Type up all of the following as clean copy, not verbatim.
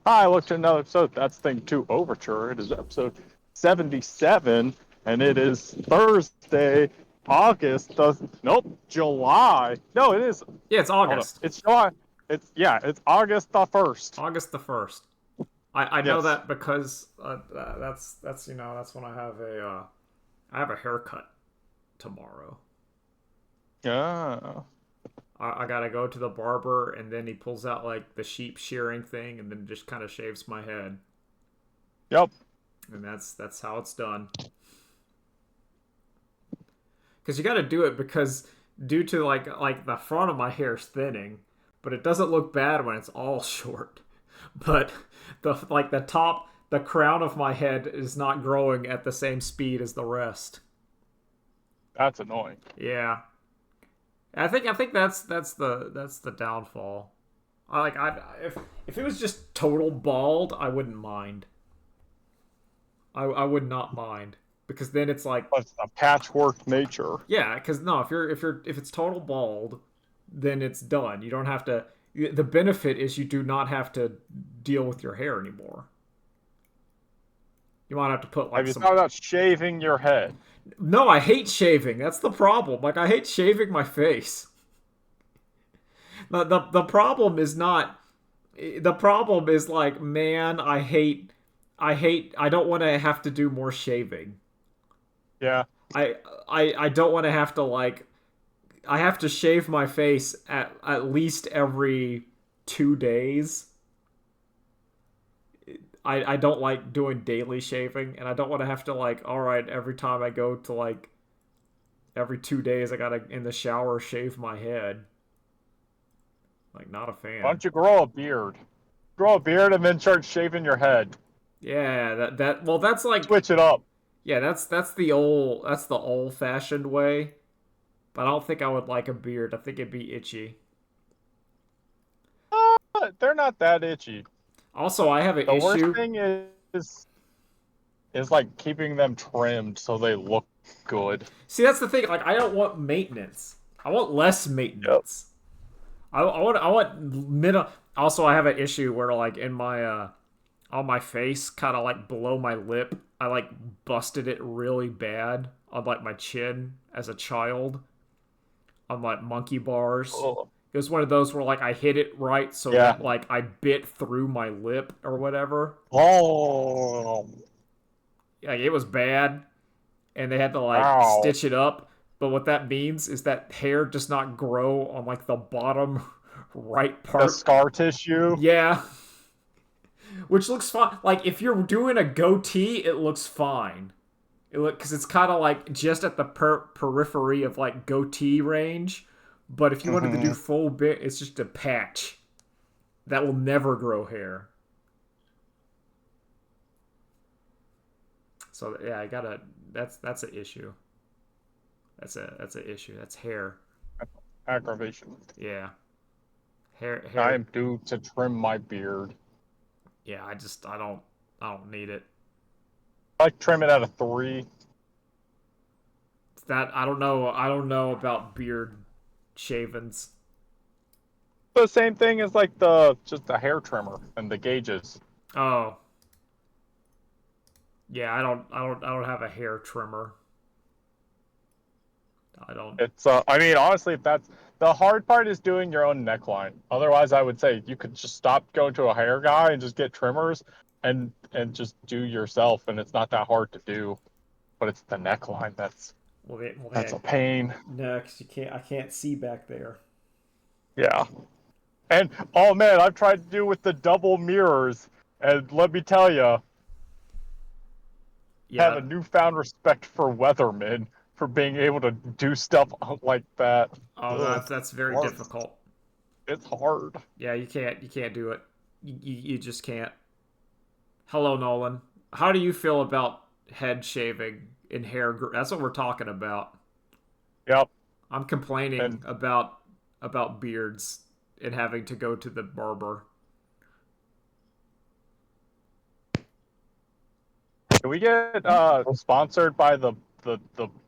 Hi, look to another episode. That's thing two Overture. It is episode 77, and it is Thursday, August the nope, July. No, it is. Yeah, it's Hold up, August. it's July. It's August the 1st. August the 1st. I know Yes. that because that's that's when I have a haircut tomorrow. Yeah. I gotta go to the barber and then he pulls out like the sheep shearing thing and then just kind of shaves my head Yep. and that's how it's done. Because you got to do it because due to like the front of my hair is thinning, but it doesn't look bad when it's all short. But the top, the crown of my head is not growing at the same speed as the rest. That's annoying. Yeah, I think that's the downfall. If it was just total bald, I wouldn't mind. I would not mind because then it's like But it's a patchwork nature. yeah, because no, if it's total bald, then it's done. You don't have to. The benefit is you do not have to deal with your hair anymore. You might have to put Have like you some. thought about shaving your head? No, I hate shaving. That's the problem. Like I hate shaving my face. The problem is not. The problem is like, man, I don't want to have to do more shaving. Yeah. I I don't want to have to like I have to shave my face at least every 2 days. I don't like doing daily shaving, and I don't want to have to like, all right, every time I go to like every 2 days, I gotta in the shower shave my head. Like, not a Why fan. don't you grow a beard? Grow a beard and then start shaving your head. Yeah, well, that's like Switch it up. yeah, that's the old fashioned way. But I don't think I would like a beard. I think it'd be itchy. They're not that itchy. Also, I have an The worst issue. thing is like keeping them trimmed so they look good. See, that's the thing. Like, I don't want maintenance. I want less Yep. maintenance. I want middle. Also, I have an issue where like in my on my face, kind of like below my lip, I like busted it really bad on like my chin as a child on like monkey bars. Oh, It was one of those where like I hit it right so yeah. that like I bit through my lip or whatever. Oh, Like it was bad, and they had to like ow. stitch it up. But what that means is that hair does not grow on like the bottom right The part. scar tissue. Yeah, which looks fine. Like if you're doing a goatee, it looks fine. Because it's kind of like just at the periphery of like goatee range. But if you wanted to do Hmm. full bit, it's just a patch that will never grow hair. So yeah, I gotta. That's an issue. That's an issue. That's hair. Aggravation. Yeah, hair I hair. am due to trim my beard. Yeah, I don't need it. I like trim it at a 3. That I don't know about beard shavings. The same thing as like the just the hair trimmer and the gauges. Oh yeah, I don't have a hair trimmer. I don't. I mean, honestly, if that's the hard part is doing your own neckline. Otherwise, I would say you could just stop going to a hair guy and just get trimmers and just do yourself, and it's not that hard to do. But it's the neckline that's Yeah, a pain. no, 'cause I can't see back there. Yeah. And oh man, I've tried to do with the double mirrors, and let me tell you, have a Yeah. newfound respect for weathermen for being able to do stuff like that. Oh, Ugh, that's very hard. difficult. It's hard. Yeah, you can't do it. You just can't. Hello, Nolan. How do you feel about head shaving and hair? That's what we're talking about. Yep. I'm complaining And about beards and having to go to the barber. can we get sponsored by the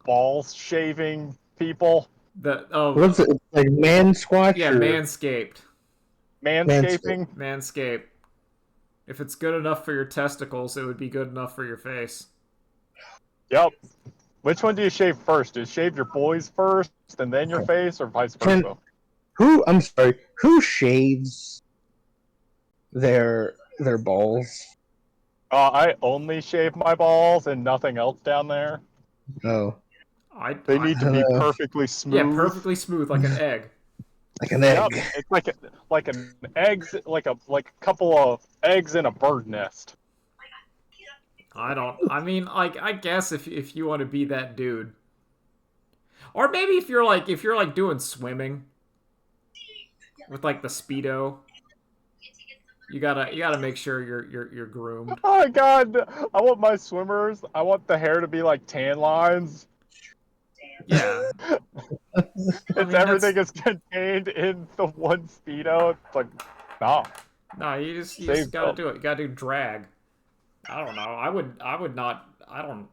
ball shaving people? The oh What's it? It's like man squash yeah, or Manscaped. manscape? Manscaping? Manscaped. If it's good enough for your testicles, it would be good enough for your face. Yep. Which one do you shave first? Do you shave your boys first and then your face, or vice Can versa? I'm sorry. Who shaves their balls? I only shave my balls and nothing else down there. Oh, They need to be uh, perfectly Yeah, smooth. perfectly smooth like an egg. like an Yep, egg. it's like an eggs, like a couple of eggs in a bird nest. I don't. I mean, like, I guess if you want to be that dude, or maybe if you're like doing swimming with like the speedo, you gotta make sure you're groomed. Oh my god, I want my swimmers. I want the hair to be like tan lines. Yeah, I It's mean that's everything is contained in the one speedo. It's like, nah, no. You just save gotta them. do it. You gotta do drag. I don't know. I would not. I don't.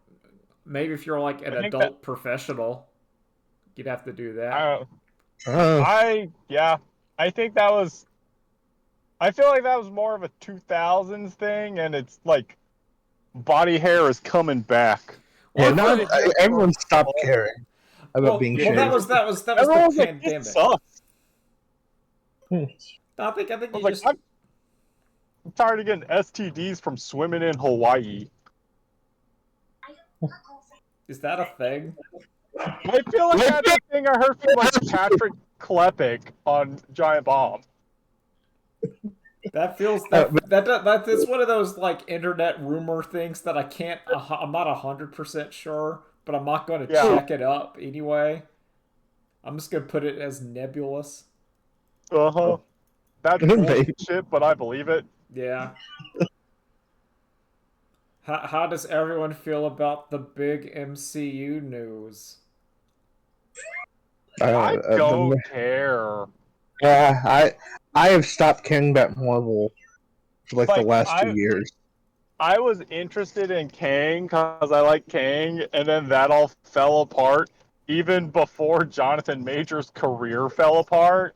Maybe if you're like an I think that adult professional, you'd have to do that. I, Uh, yeah, I think that was. I feel like that was more of a 2000s thing, and it's like body hair is coming back. yeah, Well, What not did you everyone stopped caring about well, being well. That shaved. was the Everyone was like, "This pandemic. sucks." Hmm. I think I was you like, just I'm tired of getting STDs from swimming in Hawaii. is that a thing? I feel like that's a thing I heard from like Patrick Klepek on Giant Bomb. That feels But that's one of those like internet rumor things that I can't. I'm not 100% sure, but I'm not going to Yeah. check it up anyway. I'm just going to put it as nebulous. Uh huh. That's Maybe. bullshit, but I believe it. Yeah. How does everyone feel about the big MCU news? I don't the, care. yeah, I have stopped caring about Marvel for like the Like last 2 years. I was interested in Kang because I like Kang, and then that all fell apart. Even before Jonathan Major's career fell apart,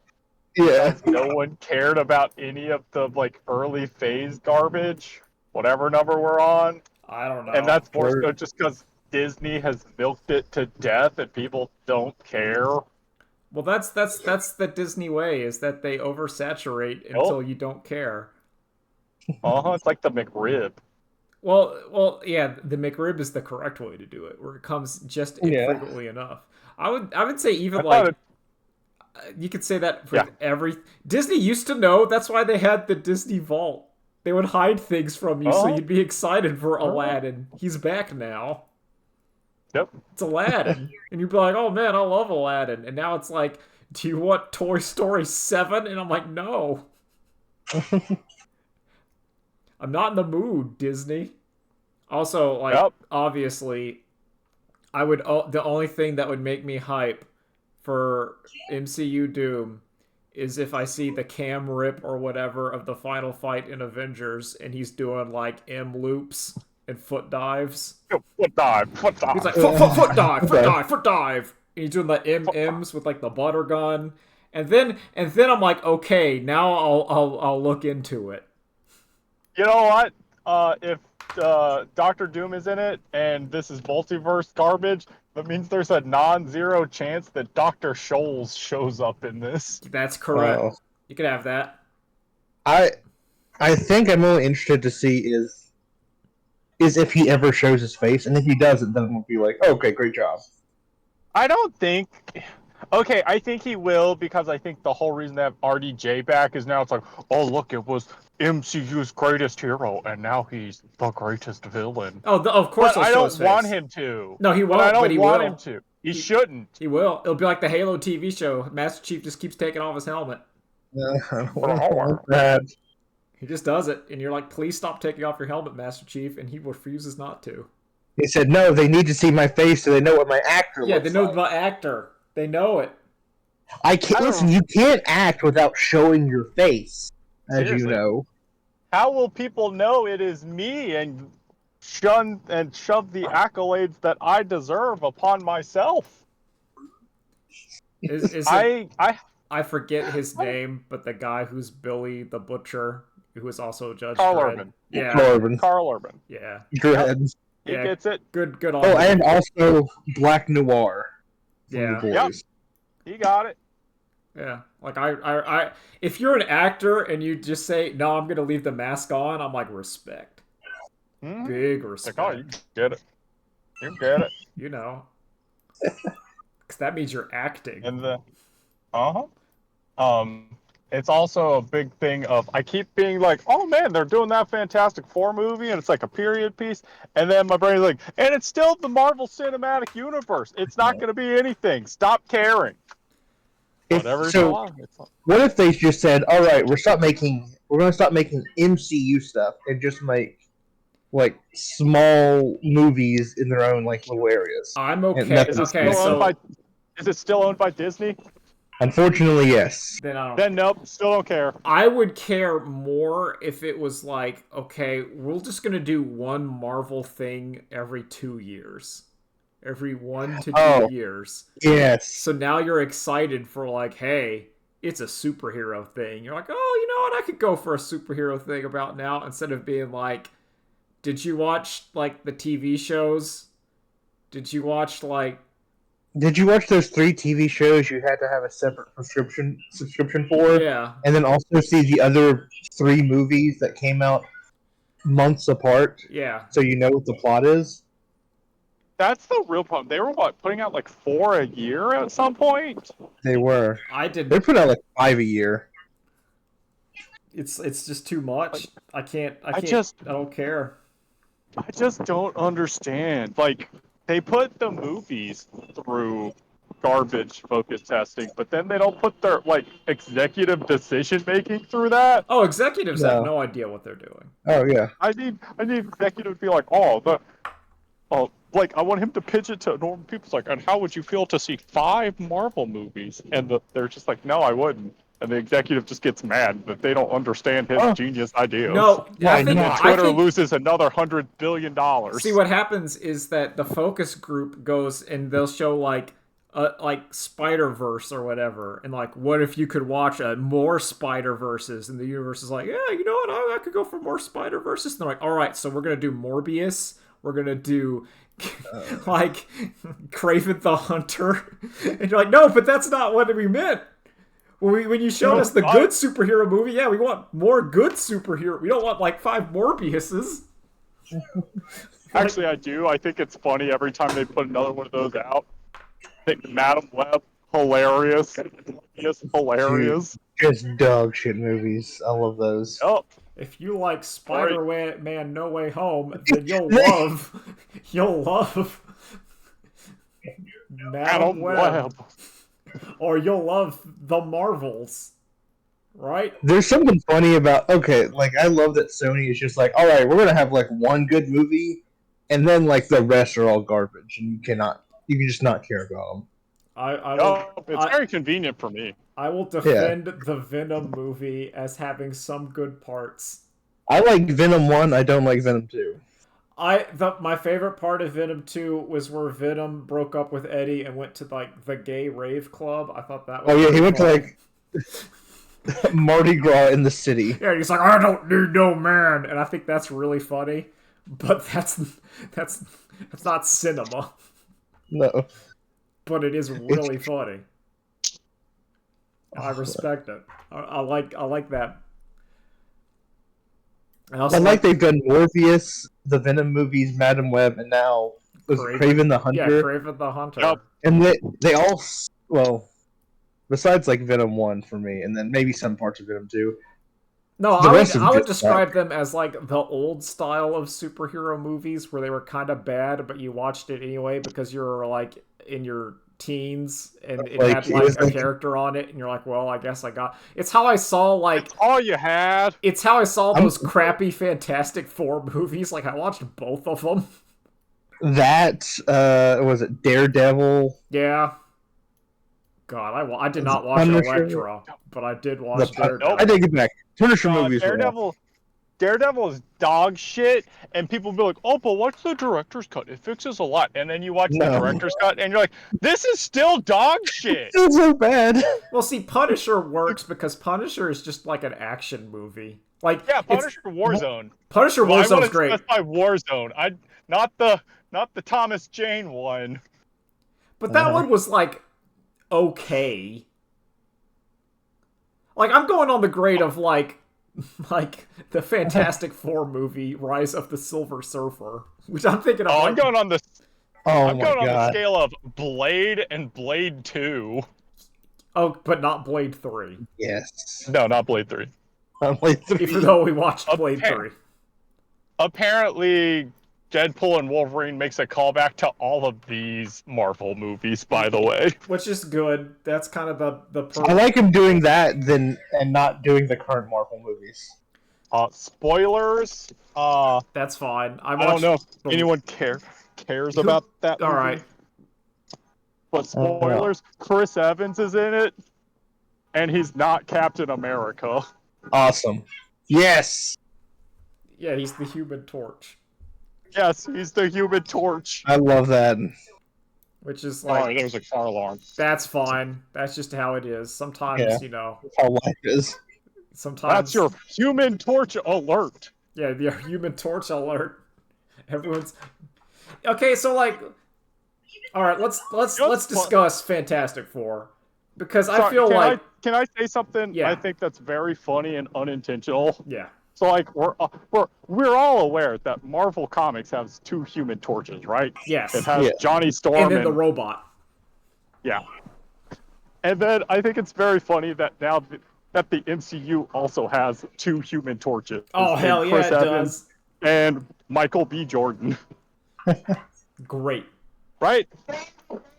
Yeah. because no one cared about any of the like early phase garbage, whatever number we're on. I don't And know. that's more so just because Disney has milked it to death and people don't care. Well, that's the Disney way is that they oversaturate Oh, until you don't care. it's like the McRib. Well, yeah, the McRib is the correct way to do it, where it comes just Yeah. infrequently enough. I would say even I thought like it, you could say that yeah. with every Disney used to know. That's why they had the Disney Vault. They would hide things from you so Oh, you'd be excited for oh, Aladdin. He's back now. yep. It's Aladdin, and you'd be like, "Oh man, I love Aladdin." And now it's like, "Do you want Toy Story 7?" And I'm like, "No, I'm not in the mood, Disney." Also, like Yep. obviously, I would the only thing that would make me hype for MCU Doom is if I see the cam rip or whatever of the final fight in Avengers and he's doing like M loops and foot dives. Foot dive. Foot He's like dive. foot dive, foot Okay. dive, foot dive. And he's doing the MMs with like the butter gun. And then I'm like, okay, now I'll look into it. You know what? If Doctor Doom is in it and this is multiverse garbage, that means there's a non-zero chance that Doctor Scholes shows up in this. That's correct. Oh. You could have that. I think I'm only interested to see is if he ever shows his face, and if he doesn't, then we'll be like, oh, okay, great job. I don't think. Okay, I think he will because I think the whole reason they have RDJ back is now it's like, oh look, it was MCU's greatest hero, and now he's the greatest villain. Oh, of course But he'll I show his don't want face. him to. No, he But I won't, but don't he want will. him to. He shouldn't. He will. It'll be like the Halo TV show. Master Chief just keeps taking off his helmet. I don't want that. He just does it, and you're like, please stop taking off your helmet, Master Chief, and he refuses not to. He said, no, they need to see my face so they know what my actor Yeah, looks they know like. the actor. They know it. I can't I don't listen. know. You can't act without showing your face, as Seriously. you know. How will people know it is me and shove the accolades that I deserve upon myself? Is it? I I forget his name, but the guy who's Billy the Butcher who was also Judge Carl Dredd. Urban. Yeah, Carl Urban. Carl Urban. yeah, Dreads. He yeah. gets it. Good on Oh, him. and also Black Noir from Yeah. The Boys. Yep. He got it. Yeah, like if you're an actor and you just say, "No, I'm gonna leave the mask on," I'm like, respect, big respect. Like, oh, you get it. You get it. You know, because that means you're acting. And the, it's also a big thing of I keep being like, oh man, they're doing that Fantastic Four movie, and it's like a period piece, and then my brain's like, and it's still the Marvel Cinematic Universe. It's not going to be anything. Stop caring. Whatever. What if they just said, "All right, we're going to stop making MCU stuff and just make like small movies in their own like little areas." I'm okay. Is it still owned by Disney? Unfortunately, yes. Then nope, still don't care. I would care more if it was like, okay, we're just gonna do one Marvel thing every 2 years. Every 1 to 2 years. Yes. So now you're excited for like, hey, it's a superhero thing. You're like, oh, you know what? I could go for a superhero thing about now instead of being like, did you watch like the TV shows? Did you watch those 3 TV shows you had to have a separate subscription for? Yeah. And then also see the other 3 movies that came out months apart? Yeah. So you know what the plot is? That's the real problem. They were putting out like 4 a year at some point? They were. They put out like 5 a year. It's just too much. I don't care. I just don't understand. Like, they put the movies through garbage focus testing, but then they don't put their like executive decision making through that. Oh, executives have no idea what they're doing. Oh yeah. I need executive to be like, like, I want him to pitch it to normal people. It's like, and how would you feel to see 5 Marvel movies? And they're just like, no, I wouldn't. And the executive just gets mad that they don't understand his genius ideas. No, I think Twitter loses another $100 billion. See, what happens is that the focus group goes and they'll show like Spider-Verse or whatever, and like, what if you could watch more Spider-Verses? And the universe is like, yeah, you know what? I could go for more Spider-Verses. And they're like, all right, so we're gonna do Morbius. We're gonna do like Kraven the Hunter, and you're like, no, but that's not what we meant. When you showed us the good superhero movie, yeah, we want more good superhero. We don't want like 5 Morbiuses. Actually, I do. I think it's funny every time they put another one of those out. I think Madam Web, hilarious. Yes, hilarious. Just dog shit movies. I love those. Oh. If you like Spider-Man No Way Home, then you'll love Madam Web. Or you'll love the Marvels. Right? There's something funny about, like, I love that Sony is just like, alright, we're gonna have like one good movie, and then like the rest are all garbage, and you can just not care about them. It's very convenient for me. I will defend the Venom movie as having some good parts. I like Venom 1, I don't like Venom 2. My favorite part of Venom 2 was where Venom broke up with Eddie and went to like the gay rave club. I thought that was he went to like Mardi Gras in the city. Yeah, he's like, I don't need no man, and I think that's really funny. But that's not cinema. No. But it is really funny. I respect it. I like that. I like they've done Morbius, the Venom movies, Madam Web, and now Kraven the Hunter. Yeah, Kraven the Hunter. Yep. And they all, besides like Venom 1 for me, and then maybe some parts of Venom 2. No, I would describe them as like the old style of superhero movies where they were kind of bad, but you watched it anyway because you're like in your teens and it had like a character on it, and you're like, well, I guess I got. It's how I saw like. It's all you had. It's how I saw those crappy Fantastic Four movies. Like I watched both of them. That was it Daredevil? Yeah. God, I did not watch Elektra, but I did watch Daredevil. I take it back. Punisher movies. Daredevil. Daredevil is dog shit, and people be like, "Oh, but what's the director's cut? It fixes a lot." And then you watch the No. director's cut, and you're like, "This is still dog shit." It's so bad. Well, see, Punisher works because Punisher is just like an action movie. Like, Yeah, it's Punisher Warzone. Punisher Well, I Warzone's want to great. specify Warzone. Not the Thomas Jane one. But that one was like okay. Like I'm going on the grade of like the Fantastic Four movie, Rise of the Silver Surfer, which I'm thinking of. Oh, like, I'm going on the Oh I'm my going on the god. scale of Blade and Blade 2. oh, but not Blade 3. Yes. No, not Blade 3. I'm like Even though we watched Blade Okay. 3. Apparently, Deadpool and Wolverine makes a callback to all of these Marvel movies, by the way. Which is good. That's kind of the I like him doing that and not doing the current Marvel movies. Spoilers. That's fine. I don't know if anyone cares about that movie. All right. But spoilers, Chris Evans is in it, and he's not Captain America. Awesome. Yes. Yeah, he's the Human Torch, Yes, he's the Human Torch. I love that. which is Sorry, like there's a car alarm. that's fine. That's just how it is. Sometimes, Yeah. you know, That's how life is. sometimes That's your Human Torch alert. yeah, the Human Torch alert. Everyone's okay. So like, all right, let's discuss Fantastic Four because I feel like can I say something? Yeah. I think that's very funny and unintentional. yeah, So like we're all aware that Marvel Comics has two Human Torches, right? yes, It has Yeah. Johnny Storm and then the robot. yeah. And then I think it's very funny that now that the MCU also has two Human Torches. Oh in hell yeah, Chris it Evans does. and Michael B. Jordan, Great. right?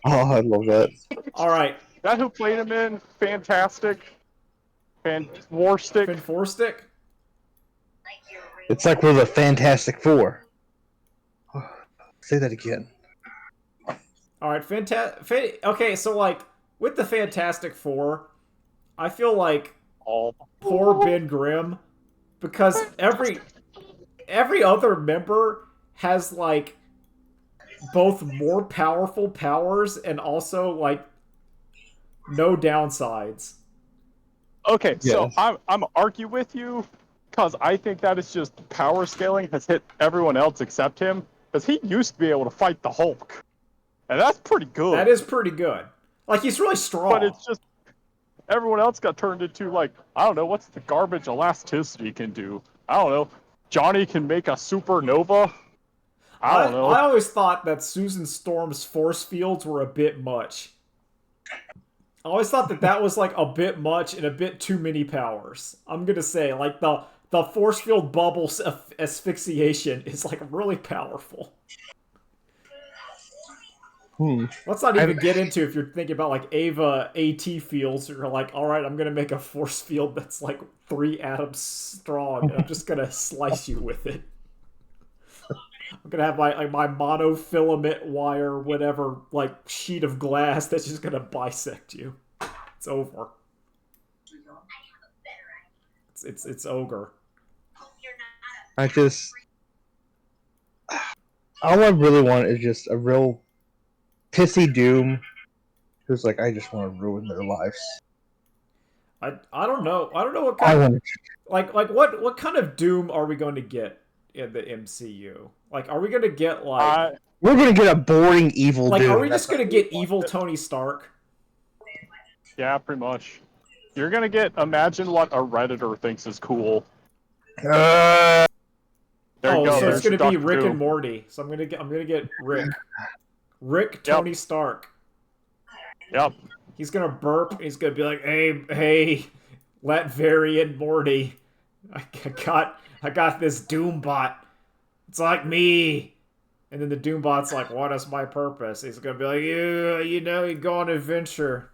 Oh, I love that. All right, That who played him in Fantastic and War Stick. Finn Four Stick. It's like we're the Fantastic Four. Say that again. All right, okay, so like with the Fantastic Four, I feel like poor Ben Grimm because every other member has like both more powerful powers and also like no downsides. Okay, so Yes. I'm argue with you because I think that is just power scaling has hit everyone else except him because he used to be able to fight the Hulk, and that's pretty good. That is pretty good. Like he's really strong. But it's just everyone else got turned into like I don't know what's the garbage elasticity can do. I don't know. Johnny can make a supernova. I don't know. I always thought that Susan Storm's force fields were a bit much. I always thought that was like a bit much and a bit too many powers. I'm gonna say like the force field bubble asphyxiation is like really powerful. Let's not even get into if you're thinking about like Ava AT fields. You're like, all right, I'm gonna make a force field that's like 3 atoms strong, and I'm just gonna slice you with it. I'm gonna have my monofilament wire, whatever, like sheet of glass that's just gonna bisect you. It's over. It's ogre. I just all I really want is just a real pissy Doom who's like, I just want to ruin their lives. I don't know. I don't know what I kind of want like what kind of Doom are we going to get in the MCU? Like, are we going to get like we're gonna get a boring evil like Doom. are we just going to get evil Tony Stark? Yeah, pretty much. You're gonna get. Imagine what a redditor thinks is cool. Uh, There you go. So it's there's going to be Dr. Rick Doom. and Morty. So I'm going to get Rick Tony Stark. Yep. He's going to burp. He's going to be like, "Hey, Latverian Morty. I got this Doombot. It's like me." And then the Doombot's like, "What is my purpose?" He's going to be like, you go on an adventure."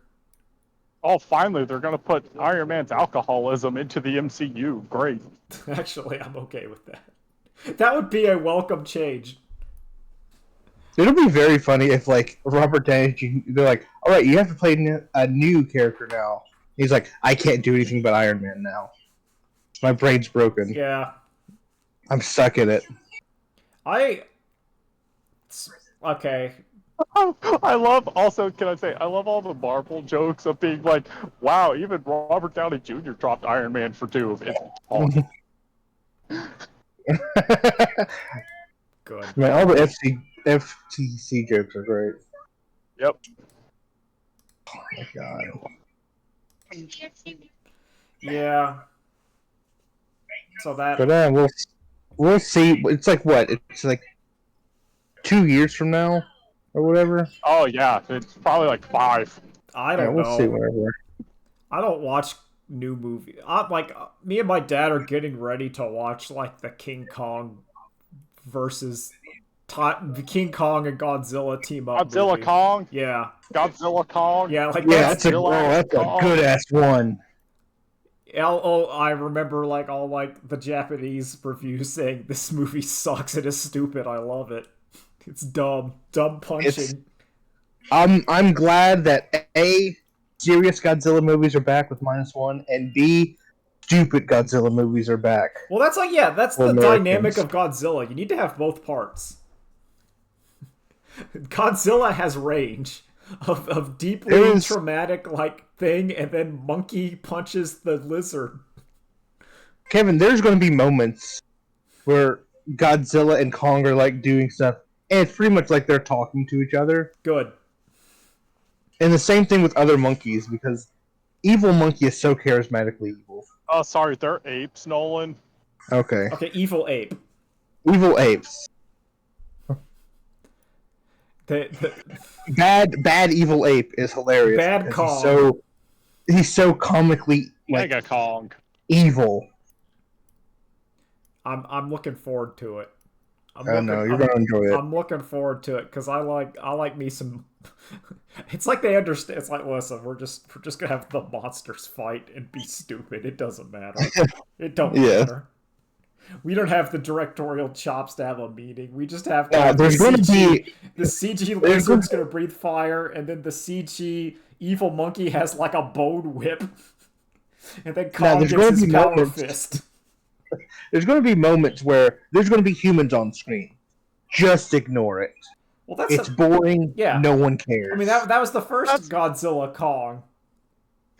Oh, finally, they're gonna put Iron Man's alcoholism into the MCU. Great. Actually, I'm okay with that. That would be a welcome change. it'll be very funny if like Robert Downey, they're like, all right, you have to play a new character now. He's like, I can't do anything but Iron Man now. My brain's broken. Yeah. I'm stuck in it. Okay. I love, also, can I say, I love all the Marvel jokes of being like, wow, even Robert Downey Jr. dropped Iron Man for 2. It's awesome. Good. Man, all the FTC jokes are great. Yep. Oh my god. Yeah. So that. But we'll see. It's like what? It's like 2 years from now, or whatever. Oh, yeah, it's probably like 5. I Yeah, don't we'll see know. whatever. I don't watch new movies. Me and my dad are getting ready to watch like the King Kong versus King Kong and Godzilla team up Godzilla movie. Kong? Yeah. Godzilla Kong? Yeah, like Yeah, that's that's a good ass one. I remember like all like the Japanese reviews saying this movie sucks, it is stupid, I love it. It's dumb punching. I'm glad that A, serious Godzilla movies are back with -1, and B, stupid Godzilla movies are back. Well, that's like, yeah, that's For the Americans. dynamic of Godzilla. You need to have both parts. Godzilla has range of deeply traumatic like thing, and then monkey punches the lizard. Kevin, there's going to be moments where Godzilla and Kong are like doing stuff, and it's pretty much like they're talking to each other. Good. And the same thing with other monkeys, because Evil Monkey is so charismatically evil. Oh, sorry, they're apes, Nolan. Okay. Okay, evil ape. Evil apes. The Bad evil ape is hilarious. Bad because Kong. He's so comically like Mega Kong. evil. I'm looking forward to it. I know you're gonna enjoy it. I'm looking forward to it because I like me some. It's like they understand. It's like, listen, we're just gonna have the monsters fight and be stupid. It doesn't matter. It don't matter. We don't have the directorial chops to have a meeting. We just have to have there's going to be the CG lizard's gonna breathe fire, and then the CG evil monkey has like a bone whip, and then Kong gets his power fist. There's going to be moments where there's going to be humans on screen. Just ignore it. Well, it's boring. Yeah. No one cares. I mean, that was the first Godzilla Kong.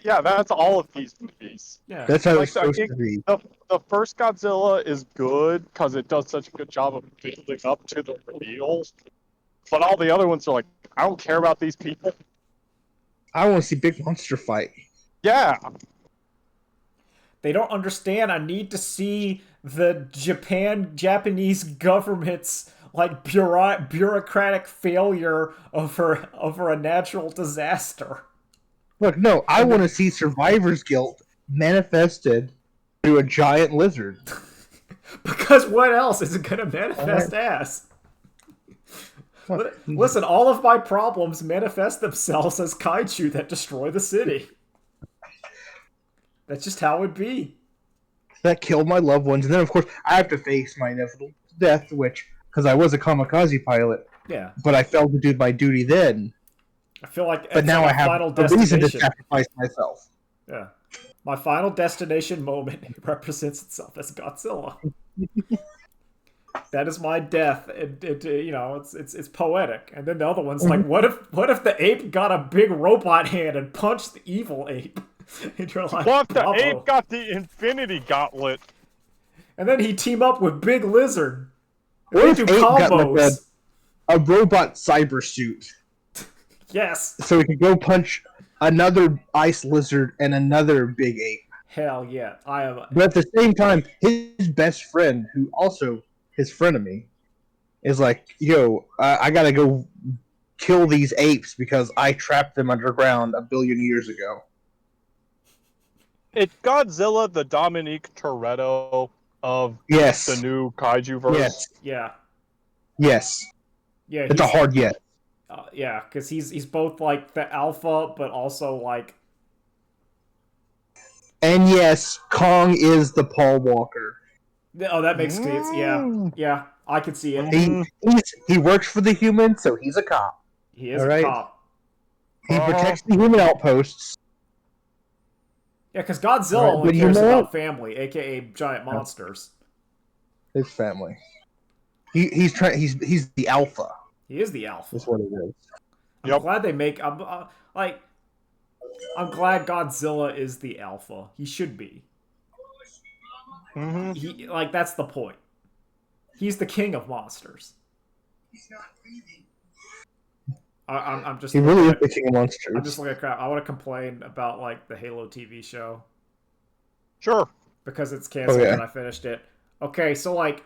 Yeah, that's all of these movies. Yeah, that's how it's supposed to be. The first Godzilla is good because it does such a good job of building up to the reveals. But all the other ones are like, I don't care about these people. I want to see big monster fight. Yeah. They don't understand. I need to see the Japanese government's like bureaucratic failure over a natural disaster. Look, no, I want to see survivor's guilt manifested through a giant lizard. Because what else is it going to manifest as? Listen, all of my problems manifest themselves as kaiju that destroy the city. That's just how it be. That killed my loved ones, and then of course I have to face my inevitable death, which, because I was a kamikaze pilot, yeah, but I failed to do my duty then. I feel like, but now I have a reason to sacrifice myself. Yeah, my final destination moment represents itself as Godzilla. That is my death. It's poetic. And then the other one's like, what if the ape got a big robot hand and punched the evil ape? And you're like, what if the ape got the Infinity Gauntlet? And then he team up with Big Lizard. What if ape got like a robot cyber suit? Yes. So he could go punch another ice lizard and another big ape. Hell yeah, I am. But at the same time, his best friend, who also his frenemy, is like, yo, I gotta go kill these apes because I trapped them underground 1 billion years ago. It's Godzilla, the Dominique Toretto of the new kaiju verse. Yes. Yeah. Yes. Yeah. It's a hard yes. Yeah, because he's both like the alpha, but also like. And yes, Kong is the Paul Walker. Oh, that makes sense. Yeah, I can see it. He works for the humans, so he's a cop. He is a cop. He protects the human outposts. Yeah, because Godzilla only cares about family, aka giant monsters. His family. He's trying. He's the alpha. He is the alpha. Is what it is. I'm glad they make. Like, I'm glad Godzilla is the alpha. He should be. Mm-hmm. He like that's the point. He's the king of monsters. I'm just. He really is the king of monsters. I'm just looking at crap. I want to complain about like the Halo TV show Sure. because it's canceled Oh, yeah. and I finished it. Okay, so like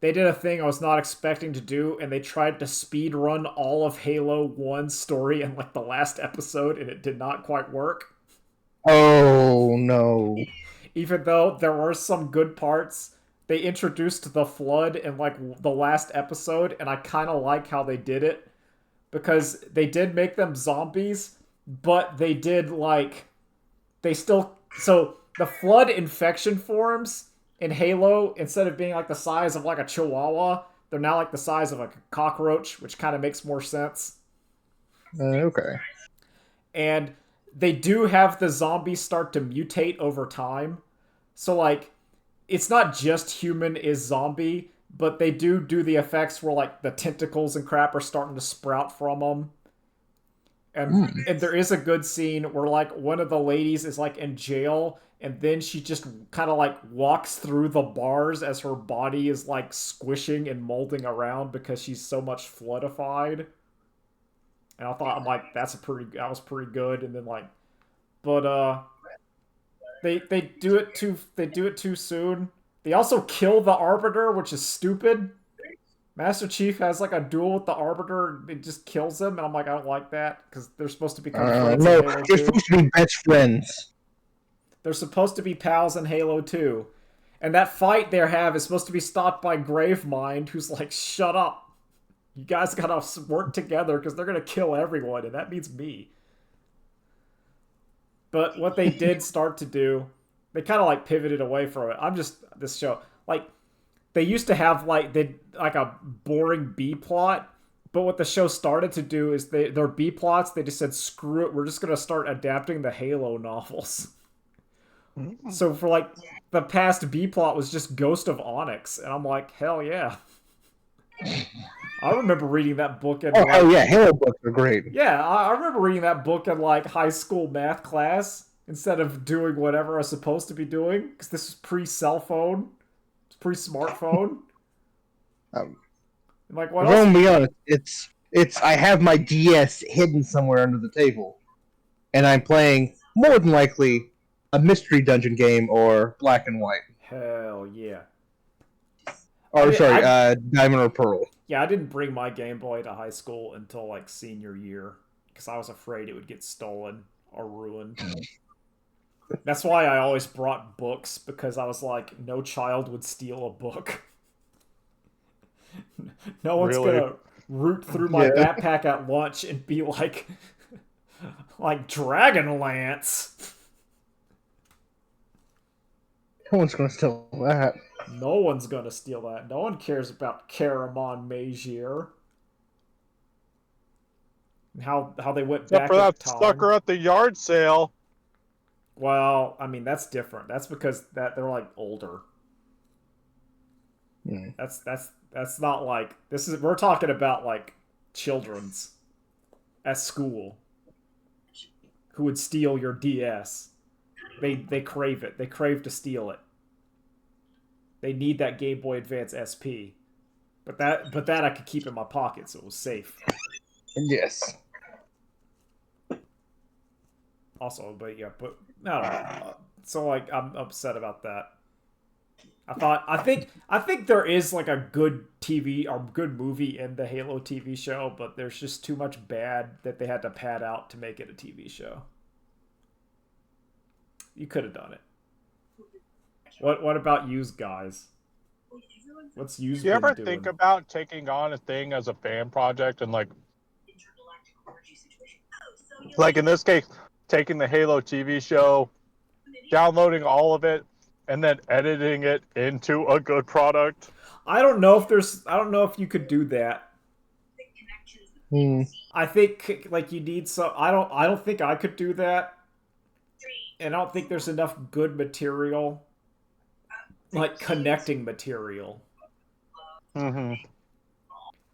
they did a thing I was not expecting to do, and they tried to speed run all of Halo 1's story in like the last episode, and it did not quite work. Oh no. Even though there were some good parts, they introduced the Flood in like the last episode, and I kind of like how they did it because they did make them zombies, but they did like they still so the Flood infection forms in Halo, instead of being like the size of like a chihuahua, they're now like the size of a cockroach, which kind of makes more sense. Okay. And they do have the zombies start to mutate over time. So like it's not just human is zombie, but they do the effects where like the tentacles and crap are starting to sprout from them. And there is a good scene where like one of the ladies is like in jail, and then she just kind of like walks through the bars as her body is like squishing and molding around because she's so much floodified. And I thought, I'm like, that was pretty good. And then like, but they do it too soon. They also kill the Arbiter, which is stupid. Master Chief has like a duel with the Arbiter, and it just kills him, and I'm like, I don't like that because they're supposed to become friends. No, in Halo they're 2. supposed to be best friends. They're supposed to be pals in Halo 2. And that fight they have is supposed to be stopped by Gravemind, who's like, shut up. You guys gotta work together because they're gonna kill everyone, and that means me. But what they did start to do, they kind of like pivoted away from it. This show, like, they used to have like a boring B plot, but what the show started to do is their B plots, they just said, screw it, we're just gonna start adapting the Halo novels. So for like the past B plot was just Ghost of Onyx, and I'm like, hell yeah. I remember reading that book in Oh yeah, Halo books are great. Yeah, I remember reading that book in like high school math class instead of doing whatever I was supposed to be doing, because this is pre-cell phone. It's pre-smartphone. Like, what else? Don't be honest, it's I have my DS hidden somewhere under the table, and I'm playing more than likely a mystery dungeon game or Black and White. Hell yeah. Diamond or Pearl. Yeah, I didn't bring my Game Boy to high school until like senior year because I was afraid it would get stolen or ruined. That's why I always brought books, because I was like, no child would steal a book. No one's gonna root through my backpack at lunch and be like, like Dragonlance. No one's gonna steal that. No one's gonna steal that. No one cares about Caramon Magier. And how they went Except back for in that time. sucker at the yard sale. Well, I mean, that's different. That's because they're like older. Mm. That's not like we're talking about like children's at school who would steal your DS. They crave it. They crave to steal it. They need that Game Boy Advance SP. But that I could keep in my pocket, so it was safe. Yes. Also, but I don't know. So like, I'm upset about that. I think there is like a good TV or good movie in the Halo TV show, but there's just too much bad that they had to pad out to make it a TV show. You could have done it. What about yous guys? What's yous? Do you ever doing? think about taking on a thing as a fan project and like in this case, taking the Halo TV show, downloading all of it, and then editing it into a good product? I don't know if you could do that. I think like you need some. I don't think I could do that, and I don't think there's enough good material, like connecting material. Mm-hmm.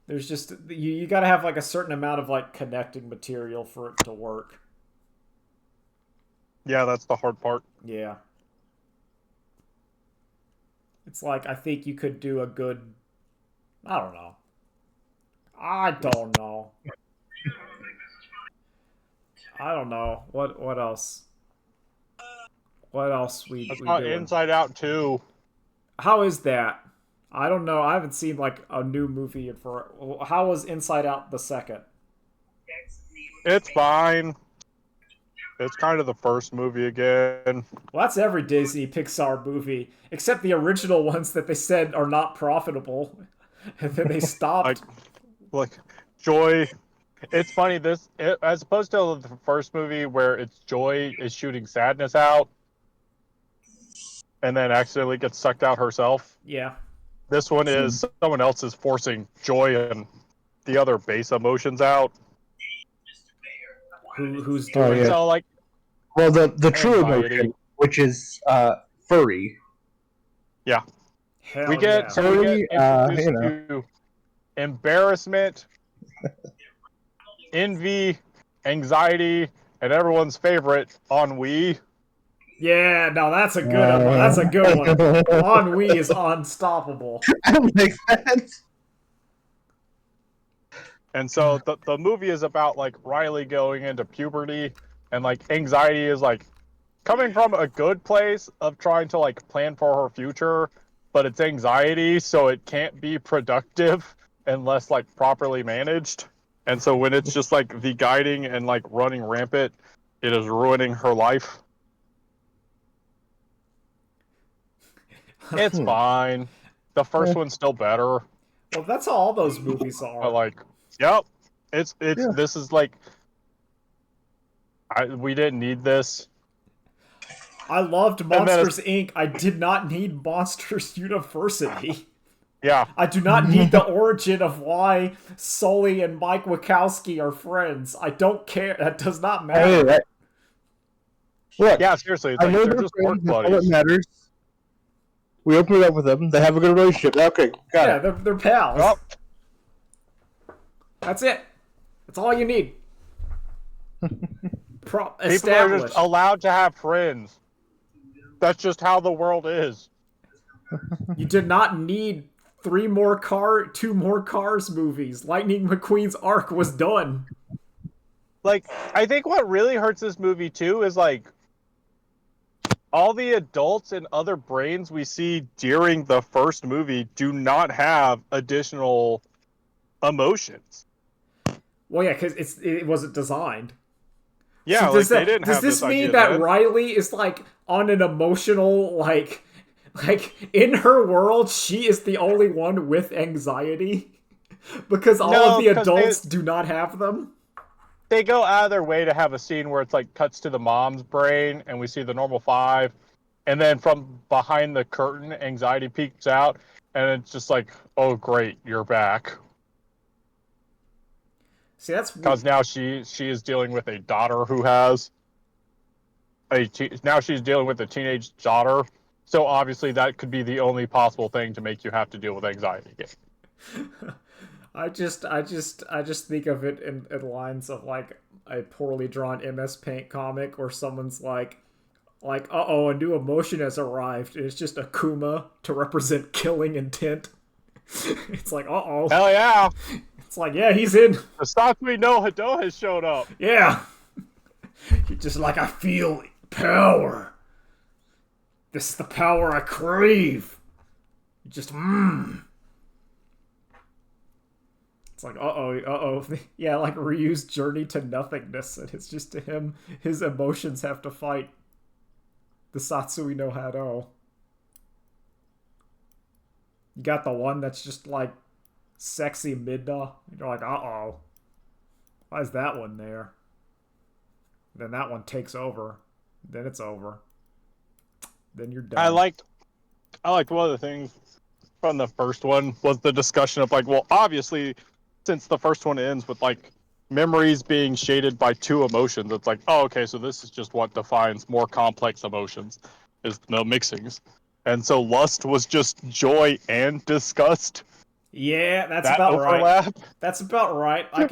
There's just you got to have like a certain amount of like connecting material for it to work. Yeah, that's the hard part. Yeah. It's like I think you could do a good I don't know. I don't know. I don't know. What else? What else That's we not doing? Inside Out 2. How is that? I don't know. I haven't seen like a new movie for. How was Inside Out the second? It's fine. It's kind of the first movie again. Well, that's every Disney Pixar movie except the original ones that they said are not profitable, and then they Like, stopped. like Joy. It's funny as opposed to the first movie where it's Joy is shooting sadness out, and then accidentally gets sucked out herself. Yeah. This one is someone else is forcing joy and the other base emotions out. Who's Oh, doing yeah. it? So like Well, the true anxiety. emotion, which is furry. Yeah. Hell We get yeah. so we get introduced you know. to embarrassment, envy, anxiety, and everyone's favorite, ennui. Yeah, no, that's a good one. That's a good one. Ennui is unstoppable. I don't make sense. And so the movie is about like Riley going into puberty, and like anxiety is like coming from a good place of trying to like plan for her future, but it's anxiety, so it can't be productive unless like properly managed. And so when it's just like the guiding and like running rampant, it is ruining her life. It's fine. The first one's still better. Well, that's how all those movies I are. like, yep. It's Yeah. This is like we didn't need this. I loved then Monsters Inc. I did not need Monsters University. Yeah. I do not need the origin of why Sully and Mike Wachowski are friends. I don't care. That does not matter. Hey, look, Yeah, seriously, it's I like know they're they're just work friends. That's all that buddies. matters. We open it up with them. They have a good relationship. Okay, got Yeah, it. they're pals. Oh, That's it. That's all you need. people are Established. just allowed to have friends. That's just how the world is. You did not need two more Cars movies. Lightning McQueen's arc was done. Like, I think what really hurts this movie too is like all the adults and other brains we see during the first movie do not have additional emotions. Well, yeah, because it wasn't designed. Yeah, So like they didn't does have this mean idea that then. Riley is like on an emotional like in her world she is the only one with anxiety because all No, of the 'cause adults do not have them? they go out of their way to have a scene where it's like cuts to the mom's brain and we see the normal five, and then from behind the curtain anxiety peeks out and it's just like, oh great, you're back. See, that's Because now she is dealing with a daughter who has now she's dealing with a teenage daughter, so obviously that could be the only possible thing to make you have to deal with anxiety again. I just think of it in lines of like a poorly drawn MS Paint comic where someone's like uh-oh, a new emotion has arrived. It's just Akuma to represent killing intent. It's like, uh-oh. Hell yeah, It's like, yeah, he's in. the Satsui no Hado has showed up. Yeah. You're just like, I feel power. This is the power I crave. Just, It's like, uh-oh. Yeah, like Ryu's journey to nothingness, and it's just to him, his emotions have to fight the Satsui no Hado. You got the one that's just like sexy Midna, and you're like, uh-oh. Why is that one there? Then that one takes over. Then it's over. Then you're done. I liked one of the things from the first one was the discussion of like, well, obviously, since the first one ends with like memories being shaded by two emotions, it's like, oh, okay, so this is just what defines more complex emotions, is the mixings. And so lust was just joy and disgust. Yeah, that's That about right. overlap. That's about right. Like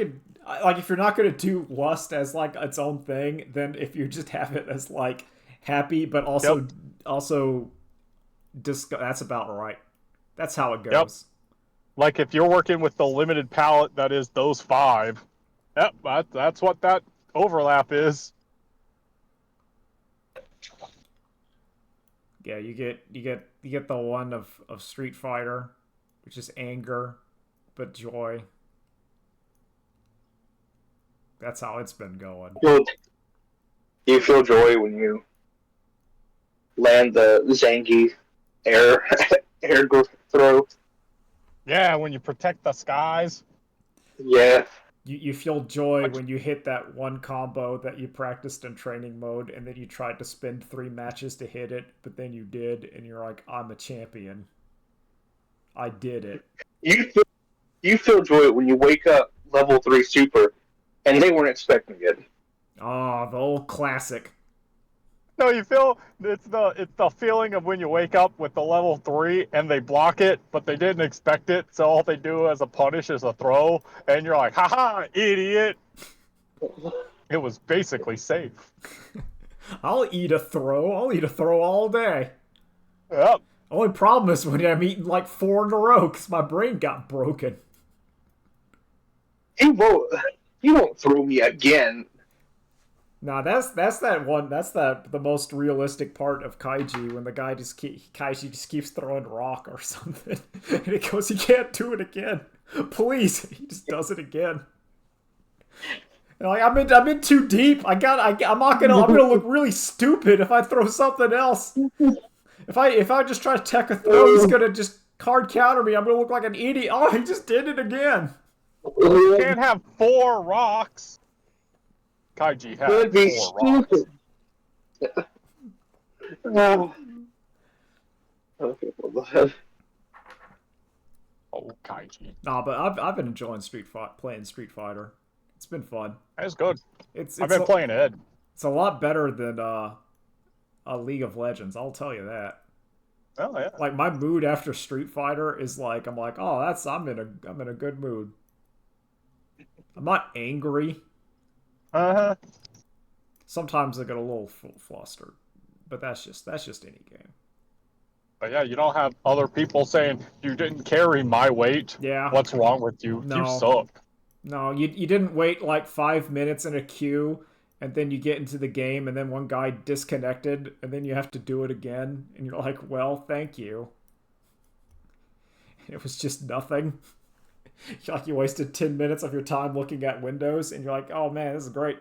if you're not gonna do lust as like its own thing, then if you just have it as like happy, but Yep. also that's about right. That's how it Yep. goes. Like if you're working with the limited palette that is those five, yep, that's what that overlap is. Yeah, you get the one of Street Fighter, which is anger, but joy. That's how it's been going. Do you feel joy when you land the Zangief air air throw? Yeah, when you protect the skies. Yeah. You feel joy when you hit that one combo that you practiced in training mode, and then you tried to spend 3 matches to hit it, but then you did, and you're like, I'm a champion. I did it. You feel, you feel joy when you wake up level 3 super and they weren't expecting it. Oh, the old classic. No, you feel it's the feeling of when you wake up with the level 3 and they block it, but they didn't expect it, so all they do as a punish is a throw, and you're like, haha, idiot. It was basically safe. I'll eat a throw. I'll eat a throw all day. Yep. Only problem is when I'm eating like 4 in a row because my brain got broken. You won't throw me again. Nah, that's that one. That's the most realistic part of Kaiji when the guy Kaiji just keeps throwing rock or something, and it goes, "You can't do it again, please." He just does it again. And like I'm in too deep. I'm gonna look really stupid if I throw something else. If I just try to tech a throw, he's gonna just card counter me. I'm gonna look like an idiot. Oh, he just did it again. You can't have 4 rocks. Kaiji had Would be 4 rocks. stupid. No. Okay, well, Oh, Kaiji. Nah, but I've been enjoying playing Street Fighter. It's been fun. That's good. It's I've it's been playing it. it's a lot better than a League of Legends. I'll tell you that. Oh yeah. Like my mood after Street Fighter is like I'm like, oh, I'm in a good mood. I'm not angry. Uh-huh. Sometimes I get a little flustered, but that's just any game. But yeah, you don't have other people saying, you didn't carry my weight. Yeah. What's wrong with you? You No. suck. No, you didn't wait like 5 minutes in a queue, and then you get into the game, and then one guy disconnected, and then you have to do it again, and you're like, well, thank you. It was just nothing. Like you wasted 10 minutes of your time looking at windows, and you're like, oh man, this is great.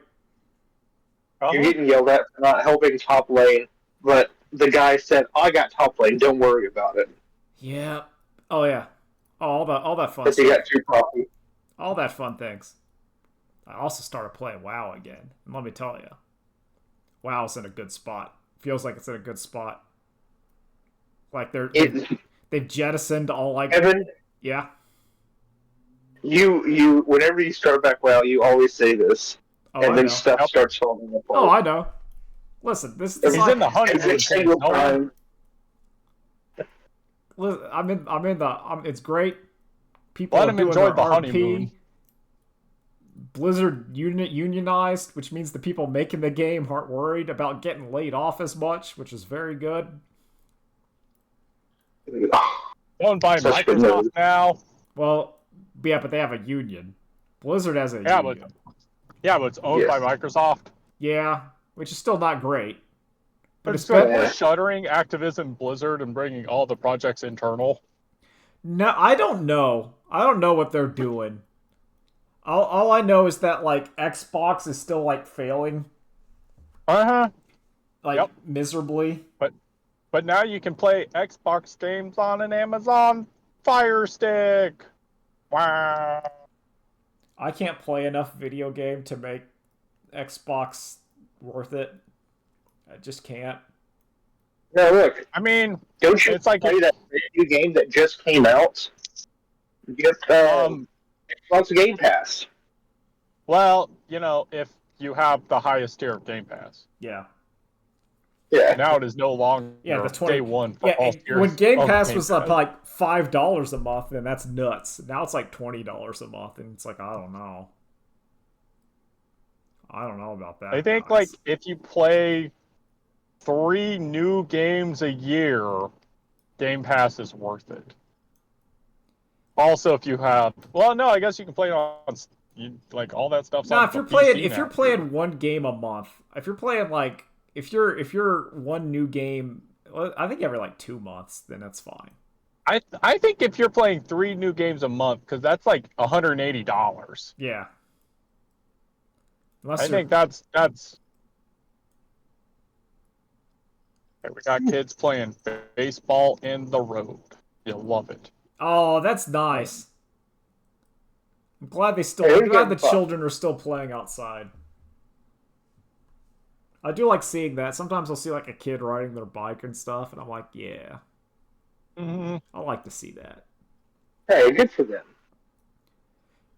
you're getting yelled at for not helping top lane, but the guy said, I got top lane, don't worry about it. Yeah. Oh yeah. All that fun Because he stuff. got too coffee. All that fun things. I also started playing WoW again. And let me tell you, WoW's in a good spot. Feels like it's in a good spot. Like they've jettisoned all like Evan, yeah. you whenever you start back WoW, you always say this, Oh, and I then know. stuff starts falling apart. Oh, I know. Listen, this He's like, in the honeymoon Every phase. single No one- time. it's great. People Let are him doing enjoy their the RP. honeymoon. Blizzard unionized, which means the people making the game aren't worried about getting laid off as much, which is very good. Owned by Such good Microsoft news. now. Well, yeah, but they have a union. Blizzard has a Yeah, union. but it's owned Yes. by Microsoft. Yeah, which is still not great. But It's it's good better. for shuttering Activision Blizzard and bringing all the projects internal. No, I don't know. I don't know what they're doing. All I know is that like Xbox is still like failing Uh-huh. like Yep. miserably. But now you can play Xbox games on an Amazon Fire Stick. Wow. I can't play enough video game to make Xbox worth it. I just can't. Now look, I mean, don't you it's like play that new game that just came out? Get Xbox Game Pass. well, if you have the highest tier of Game Pass. Yeah. Yeah. Now it is no longer the 20 day one for all tiers when Game of Pass Game was up like $5 a month, then that's nuts. Now it's like $20 a month, and it's like I don't know about that. I think guys. like if you play 3 new games a year, Game Pass is worth it. Also, if you have, well, no, I guess you can play it on like all that stuff's Now, on if you're the playing PC now, playing one game a month, if you're playing like if you're one new game, well, I think every like 2 months, then that's fine. I think if you're playing 3 new games a month, because that's like $180. Yeah. I think that's. Okay, we got kids playing baseball in the road. You'll love it. Oh, that's nice. I'm glad the children are still playing outside. I do like seeing that. Sometimes I'll see like a kid riding their bike and stuff, and I'm like, yeah. Mm-hmm. I like to see that. Hey, good for them.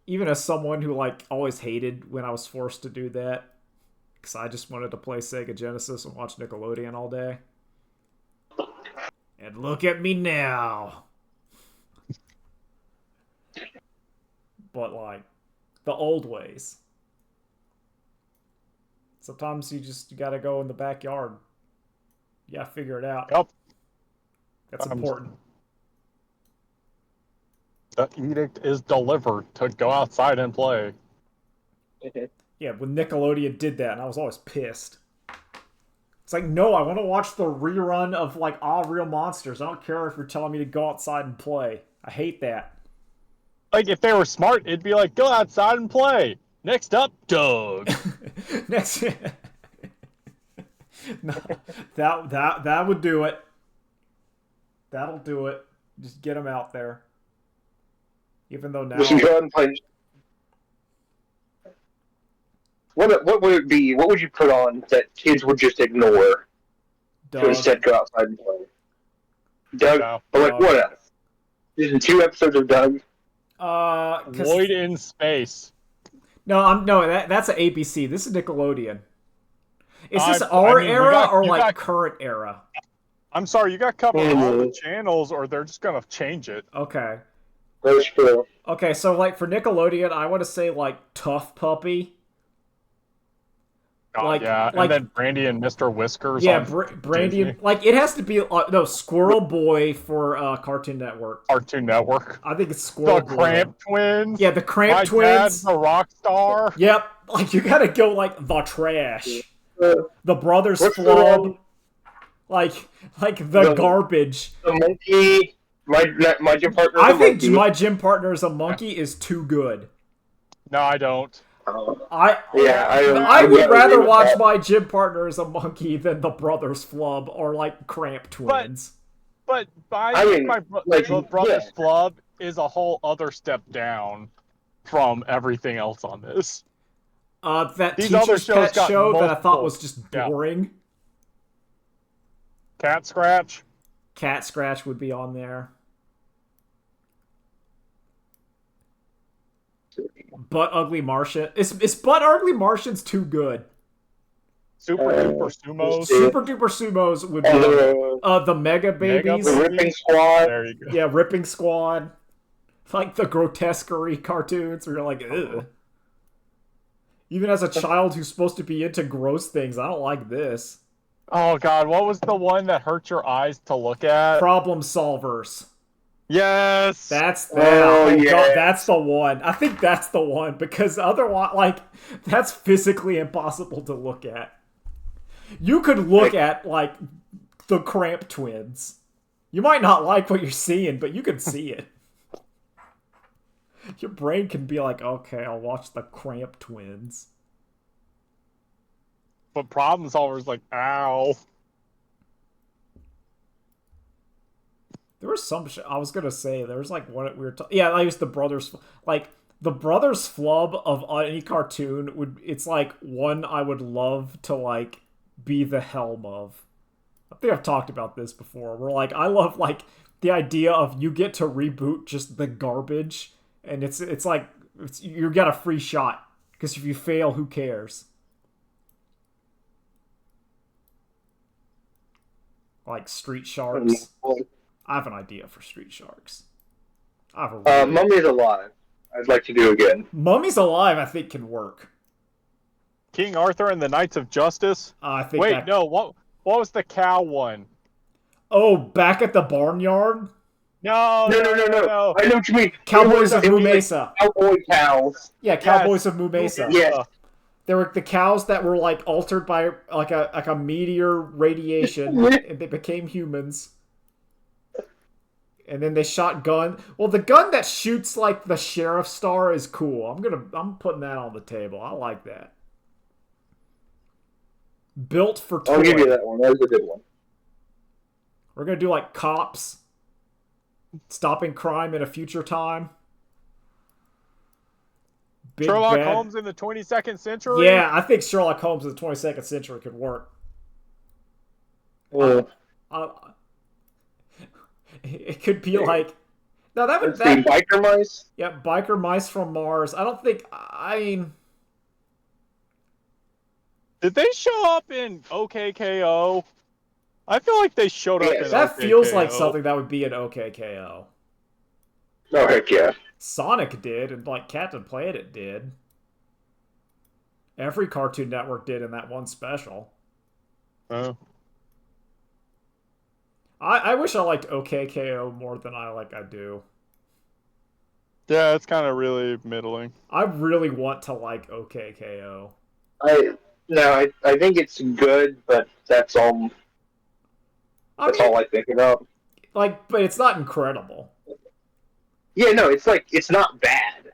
Even as someone who like always hated when I was forced to do that, because I just wanted to play Sega Genesis and watch Nickelodeon all day. And look at me now. But like the old ways. Sometimes you gotta go in the backyard. You gotta figure it out. Yep. That's important. The edict is delivered to go outside and play. Yeah, when Nickelodeon did that, and I was always pissed. It's like, no, I want to watch the rerun of like All Real Monsters. I don't care if you're telling me to go outside and play. I hate that. Like if they were smart, it'd be like, go outside and play. Next up, Doug. Next, no, that would do it. That'll do it. Just get them out there. Even though now, We should go out and play. What would it be? What would you put on that kids would just ignore Doug. to instead go outside and play? Doug. No. But like, what else? There's 2 episodes of Doug. Void in Space. No, that's an ABC. This is Nickelodeon. Is this era or like current era? I'm sorry, you got covered all the channels, or they're just gonna change it. Okay. That's true. Okay, so like for Nickelodeon, I want to say like Tough Puppy. Like, yeah, and then Brandy and Mr. Whiskers. Yeah, Brandy. Like it has to be no Squirrel Boy for Cartoon Network. Cartoon Network. I think it's Squirrel Boy. The Cramp Twins. Yeah, the Cramp Twins. Dad's a rock star. Yep, like you gotta go like the trash. The Brothers Flub. Like the garbage. The monkey. My gym partner. I think my gym partner is a monkey is too good. No, I don't. I would rather watch my gym partner as a monkey than the Brothers Flub or like Cramp Twins. But my Brothers Flub is a whole other step down from everything else on this. That Teacher's Pet show that I thought was just boring. Cat Scratch. Cat Scratch would be on there. Butt Ugly Martian. Is Butt Ugly Martians too good? Super Duper Sumos. Super Duper Sumos would be the Mega Babies. The Ripping Squad. There you go. Yeah, Ripping Squad. Like the grotesquerie cartoons where you're like, ugh. Even as a child who's supposed to be into gross things, I don't like this. Oh god, what was the one that hurt your eyes to look at? Problem Solvers. Yes! That's that. Oh, yeah. God, that's the one. I think that's the one because otherwise, like, that's physically impossible to look at. You could look at, like, the Cramp Twins. You might not like what you're seeing, but you can see it. Your brain can be like, okay, I'll watch the Cramp Twins. But Problem Solver's like, ow. There was some I was gonna say there was like one we were yeah, like it's the Brothers, like the Brothers Flub of any cartoon it's like one I would love to like be the helm of. I think I've talked about this before. Where like I love like the idea of you get to reboot just the garbage, and it's like you get a free shot because if you fail, who cares? Like Street Sharks. I have an idea for Street Sharks. I have a really... Mummy's Alive. I'd like to do again. Mummy's Alive, I think, can work. King Arthur and the Knights of Justice. I think. Wait, no. What was the cow one? Oh, Back at the Barnyard. No. I know what you mean. Cowboys of Moo Mesa. Cowboy cows. Yeah, Cowboys of Moo Mesa. Yeah. There were the cows that were like altered by like a meteor radiation, and they became humans. And then they shot gun. Well, the gun that shoots like the sheriff's star is cool. I'm putting that on the table. I like that. Built for toy. I'll give you that one. That was a good one. We're gonna do like cops stopping crime in a future time. Big Sherlock bad. Holmes in the 22nd century? Yeah, I think Sherlock Holmes in the 22nd century could work. It could be like... No, that would... Biker mice? Yeah, biker mice from Mars. I don't think... I mean... Did they show up in OKKO? I feel like they showed up in That OKKO. feels like something that would be an OKKO. Oh, heck yeah. Sonic did, and like Captain Planet did. Every Cartoon Network did in that one special. Oh. I wish I liked OKKO more than I do. Yeah, it's kind of really middling. I really want to like OKKO. I think it's good, but that's all. That's all I think about. Like, but it's not incredible. Yeah, no, it's not bad.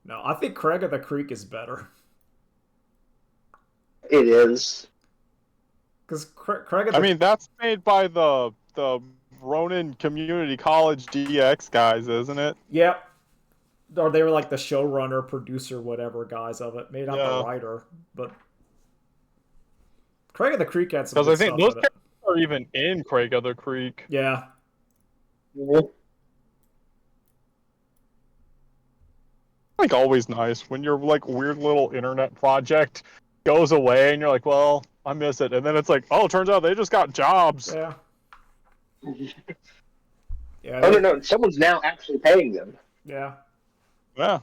No, I think Craig of the Creek is better. It is. Because Craig of the... I mean, that's made by the Ronin Community College DX guys, isn't it? Yep. Or they were like the showrunner, producer, whatever guys of it. Maybe not the writer, but Craig of the Creek had some. Because I think those characters are even in Craig of the Creek. Yeah. Mm-hmm. Like always nice when your like weird little internet project goes away and you're like, well, I miss it, and then it's like, oh, turns out they just got jobs. Yeah. Yeah. Oh no, someone's now actually paying them. Yeah. Yeah.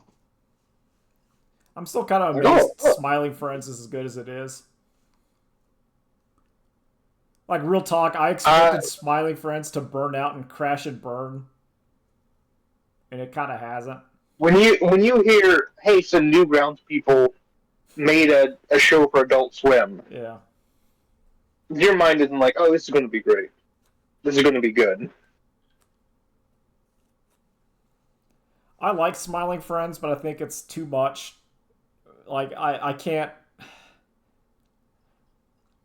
I'm still kind of amazed Smiling Friends is as good as it is. Like, real talk, I expected Smiling Friends to burn out and crash and burn. And it kind of hasn't. When you hear, hey, some Newgrounds people made a show for Adult Swim. Yeah. Your mind isn't like, oh, this is going to be great. This is going to be good. I like Smiling Friends, but I think it's too much. Like, I can't...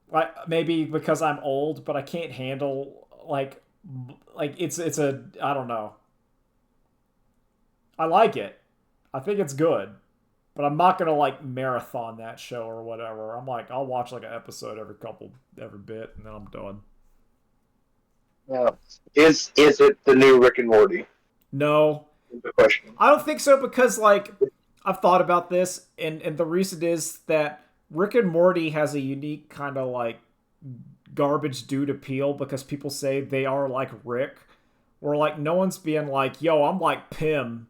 Like, maybe because I'm old, but I can't handle, like it's a... I don't know. I like it. I think it's good. But I'm not gonna, like, marathon that show or whatever. I'm like, I'll watch, like, an episode every bit, and then I'm done. Yeah. Is it the new Rick and Morty? No. The question. I don't think so, because, like, I've thought about this, and the reason is that Rick and Morty has a unique kind of, like, garbage dude appeal, because people say they are like Rick, where, like, no one's being like, yo, I'm like Pim.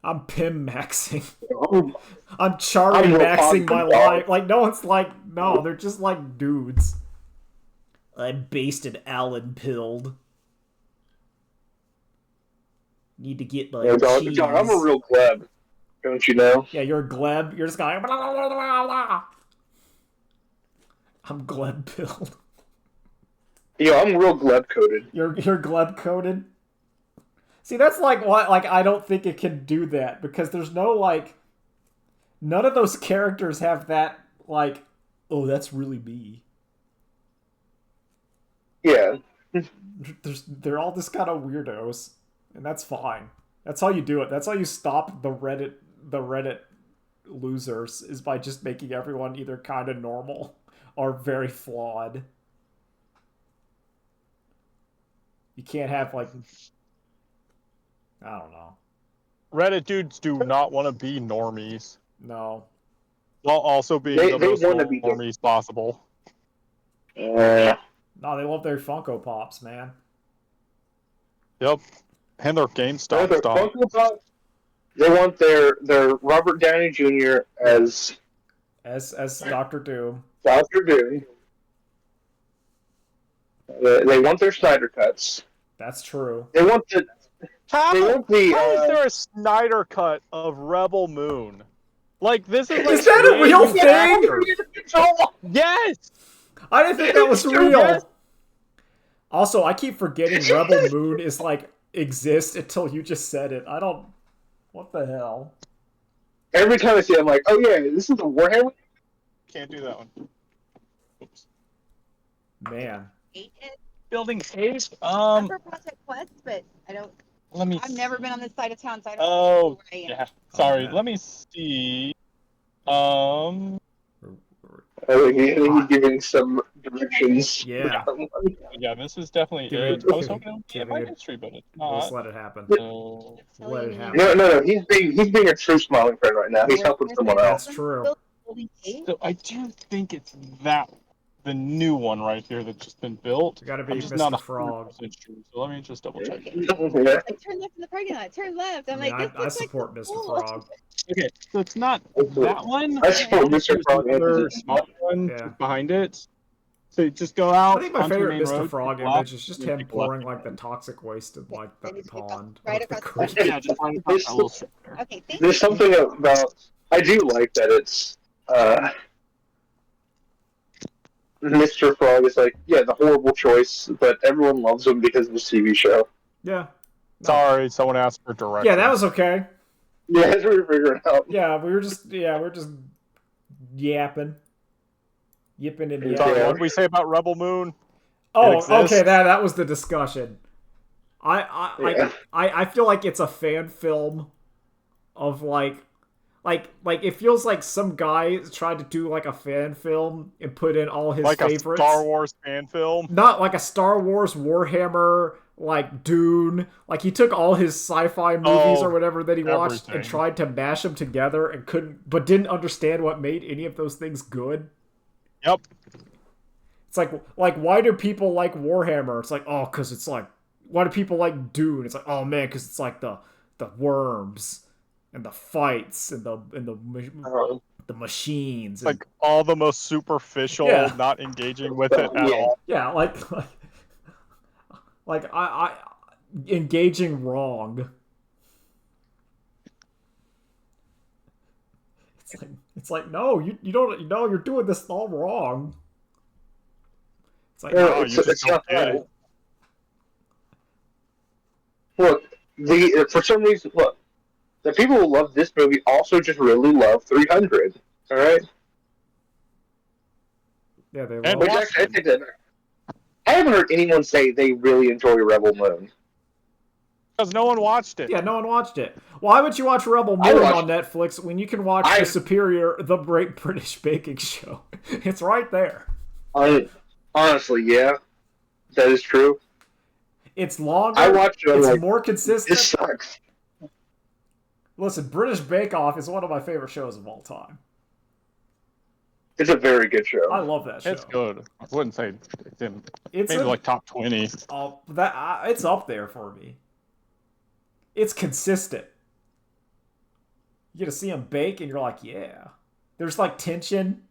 I'm Pim maxing. I'm Charlie maxing my life. Like, no one's like, no, they're just like dudes. I'm based in Allen pilled. Need to get my cheese. John, I'm a real gleb. Don't you know? Yeah, you're a gleb. You're just going, blah, blah, blah, blah. I'm gleb pilled. Yo, I'm real gleb coated. You're gleb coated? See, that's like what, like, I don't think it can do that, because there's no, like, none of those characters have that, like, oh, that's really me. Yeah. They're all just kind of weirdos, and that's fine. That's how you do it. That's how you stop the Reddit losers, is by just making everyone either kind of normal or very flawed. You can't have, like, I don't know. Reddit dudes do not want to be normies. No. While also being the most normies possible. No, they love their Funko Pops, man. Yep. And their They're GameStop their stuff. Funko Pop. They want their Robert Downey Jr. as Doctor Doom. Doctor Doom. They want their Snyder cuts. That's true. They want the. How, They want the. how is there a Snyder cut of Rebel Moon? Like, this is like... Is that a real thing? Yes! I didn't think that was Yes. real. Also, I keep forgetting Rebel Moon is like exists until you just said it. I don't. What the hell? Every time I see it, I'm like, oh yeah, this is the Warhammer. Can't do that one. Oops. Man. Building 8? For Project Quest, but I don't. Let me... I've never been on this side of town, so I don't know Oh, where I am. yeah. Sorry, man. let me see. He's giving some directions. Yeah. Yeah, this is definitely Give it. it- I was give- hoping it would be in give my it- history, but it's Let's not. let it happen. So... Let it happen. No. He's being a true smiling friend right now. He's helping someone else. That's true. So I do think it's that, the new one right here that's just been built. You gotta be I'm just not Mr. Frog. 100% sure, so let me just double check it. Yeah. I turned left in the parking lot. Turn left. I'm I mean, like, this I looks support like Mr. the pool. Frog. Okay, so it's not that one. I support Mr. There's Frog. another small one Yeah. behind it. So you just go out. I think my onto the favorite main Mr. road, Frog take a left, image is just and him take a left. pouring like the toxic waste in like I the need to go pond. right or the across the creek. Yeah, just find a little strip there. Okay, thank There's something about. I do like that it's. Mr. Frog is like, yeah, the horrible choice, but everyone loves him because of the TV show. Yeah. No. Sorry, someone asked for directions. Yeah, that was okay. Yeah, that's what we're figuring out. Yeah, we were just yapping. Yipping and Sorry, yapping. what did we say about Rebel Moon? Oh, exists. okay, that was the discussion. Yeah. I feel like it's a fan film of like it feels like some guy tried to do like a fan film and put in all his Like favorites. a Star Wars fan film? Not like a Star Wars, Warhammer, like Dune. Like he took all his sci-fi movies or whatever that he watched and everything. tried to mash them together and but didn't understand what made any of those things good. Yep. It's like why do people like Warhammer? It's like, oh, because it's like, why do people like Dune? It's like, oh man, because it's like the worms and the fights and the machines. And, Like all the most superficial, Yeah. not engaging with it at Yeah. all. yeah, like I engaging wrong. It's like no, you don't know you're doing this all wrong. It's like, Yeah, Oh, it's, you just it's don't not get that. it. Look, for some reason, look, the people who love this movie also just really love 300. All right, yeah, they And love which actually, I take that back. I haven't heard anyone say they really enjoy Rebel Moon. Because no one watched it. Yeah, no one watched it. Why would you watch Rebel I Moon watched- on Netflix when you can watch I- The Great British Baking Show? It's right there. Honestly, yeah, that is true. It's longer. I watched it. I'm It's like, more this consistent. sucks. Listen, British Bake Off is one of my favorite shows of all time. It's a very good show. I love that show. It's good. I wouldn't say it's in It's maybe a- like top 20. it's up there for me. It's consistent. You get to see them bake, and you're like, yeah. There's like tension,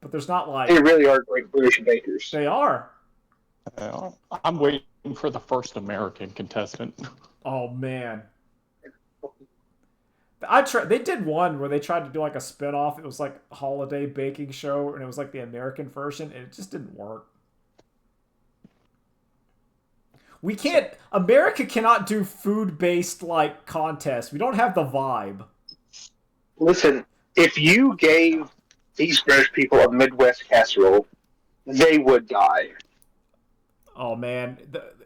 but there's not like They really are great British bakers. they are. I'm waiting for the first American contestant. Oh man. They did one where they tried to do like a spin-off. It was like a holiday baking show, and it was like the American version, and it just didn't work. America cannot do food-based like contests. We don't have the vibe. Listen, if you gave these British people a Midwest casserole, they would die. Oh man,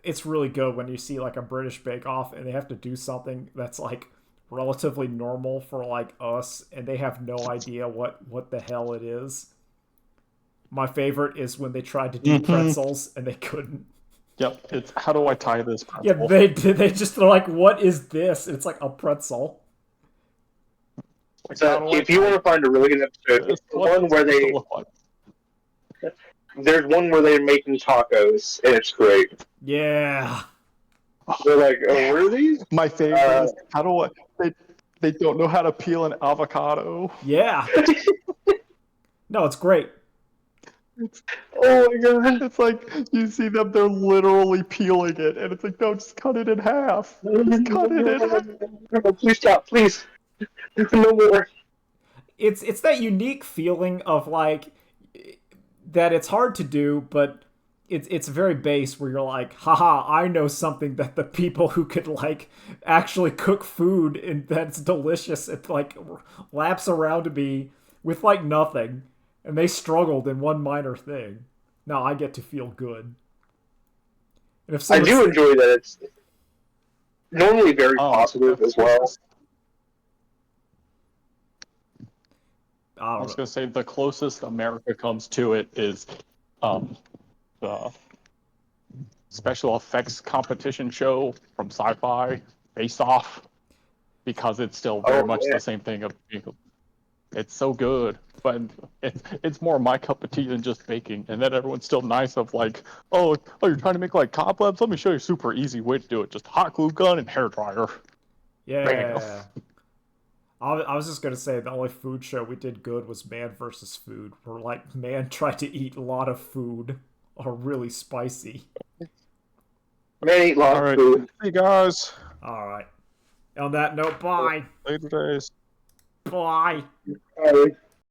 it's really good when you see like a British Bake Off and they have to do something that's like relatively normal for like us, and they have no idea what the hell it is. My favorite is when they tried to do pretzels and they couldn't. Yep. It's how do I tie this Yeah, pretzel? they did. They're like, what is this? And it's like a pretzel. Like, how So do I if you tie want to find a really good episode, this? it's the What one does where it they look like? There's one where they're making tacos, and it's great. Yeah. They're like, oh, what are these? My favorite is how do I? They don't know how to peel an avocado. Yeah. No, it's great. Oh my god. It's like you see them; they're literally peeling it, and it's like, no, just cut it in half. Just cut it in half. Please stop, please. No more. It's that unique feeling of like that it's hard to do, but it's very base where you're like, haha, I know something that the people who could like actually cook food and that's delicious, it like laps around to me with like nothing, and they struggled in one minor thing. Now I get to feel good. And if I do enjoy that it's normally very positive as well. I was going to say the closest America comes to it is the special effects competition show from Sci-Fi, Face Off, because it's still very much the same thing. It's so good, but it's more my cup of tea than just baking. And then everyone's still nice of like, oh, you're trying to make like cobwebs? Let me show you a super easy way to do it. Just hot glue gun and hair dryer. Yeah. Bam. I was just gonna say the only food show we did good was Man vs. Food, where like man tried to eat a lot of food or really spicy. Man eat lots of food. Hey guys. All right. On that note, bye. Later days. Bye. Bye.